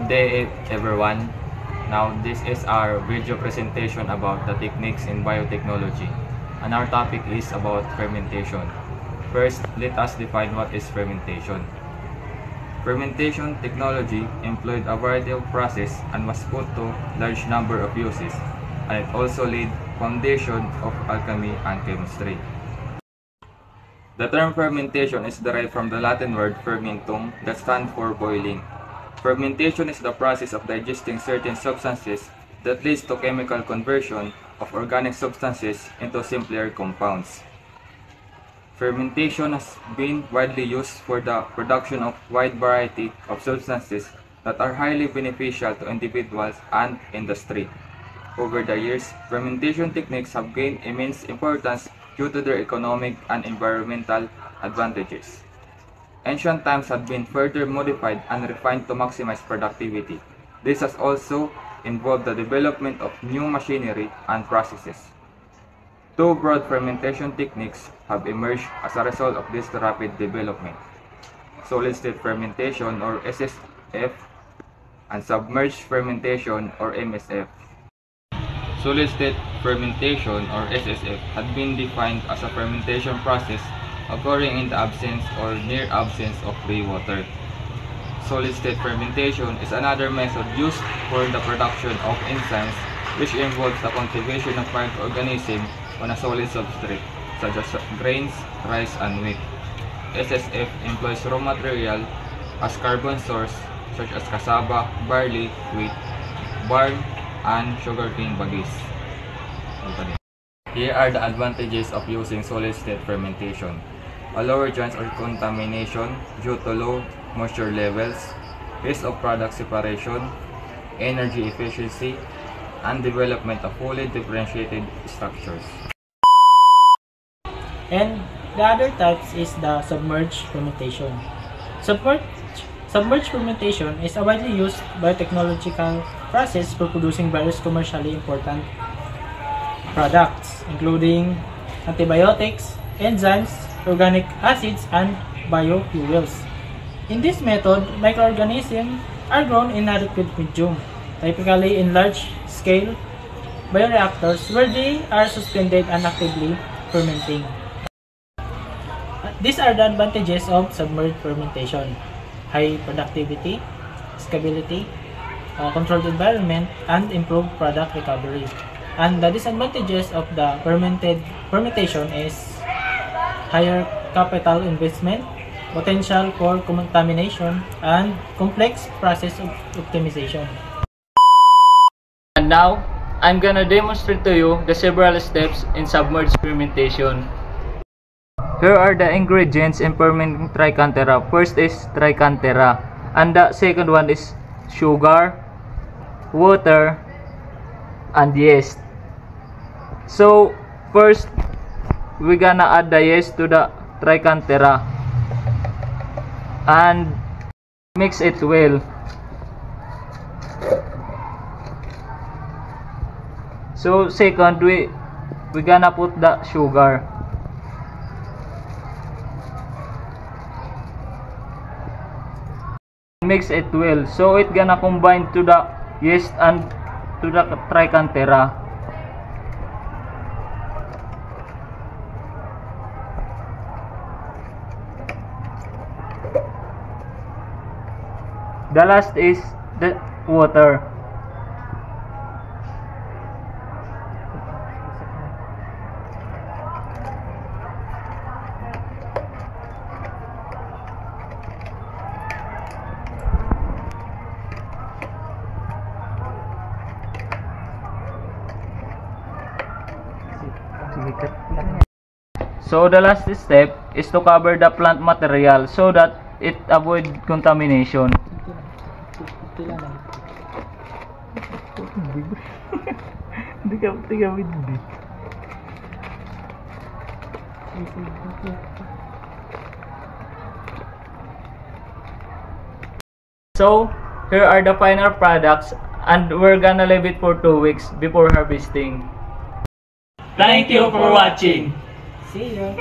Good day everyone. Now this is our video presentation about the techniques in biotechnology, and our topic is about fermentation. First, let us define what is fermentation. Fermentation technology employed a variety of processes and was put to large number of uses, and it also laid foundation of alchemy and chemistry. The term fermentation is derived from the Latin word fermentum that stands for boiling. Fermentation is the process of digesting certain substances that leads to chemical conversion of organic substances into simpler compounds. Fermentation has been widely used for the production of wide variety of substances that are highly beneficial to individuals and industry. Over the years, fermentation techniques have gained immense importance due to their economic and environmental advantages. Ancient times had been further modified and refined to maximize productivity. This has also involved the development of new machinery and processes. Two broad fermentation techniques have emerged as a result of this rapid development: solid-state fermentation or SSF and submerged fermentation or MSF. Solid-state fermentation or SSF had been defined as a fermentation process occurring in the absence or near absence of gray water. Solid-state fermentation is another method used for the production of enzymes, which involves the cultivation of microorganisms on a solid substrate, such as grains, rice, and wheat. SSF employs raw material as carbon source, such as cassava, barley, wheat, barn, and sugarcane bagasse. Here are the advantages of using solid-state fermentation: a lower chance of contamination due to low moisture levels, risk of product separation, energy efficiency, and development of fully differentiated structures. And the other types is the submerged fermentation. Submerged fermentation is a widely used biotechnological process for producing various commercially important products, including antibiotics, enzymes, organic acids, and biofuels. In this method, microorganisms are grown in adequate medium, typically in large-scale bioreactors where they are suspended and actively fermenting. These are the advantages of submerged fermentation: high productivity, scalability, controlled environment, and improved product recovery. And the disadvantages of the fermentation is higher capital investment, potential for contamination, and complex process optimization. And now, I'm gonna demonstrate to you the several steps in submerged fermentation. Here are the ingredients in fermenting trichantera. First is trichantera, and the second one is sugar, water, and yeast. So, first, we're gonna add the yeast to the trichantera and mix it well. So second, we're gonna put the sugar. Mix it well, so it gonna combine to the yeast and to the trichantera. The last is the water. So the last step is to cover the plant material so that it avoid contamination. So here are the final products, and we're gonna leave it for 2 weeks before harvesting. Thank you for watching. See ya.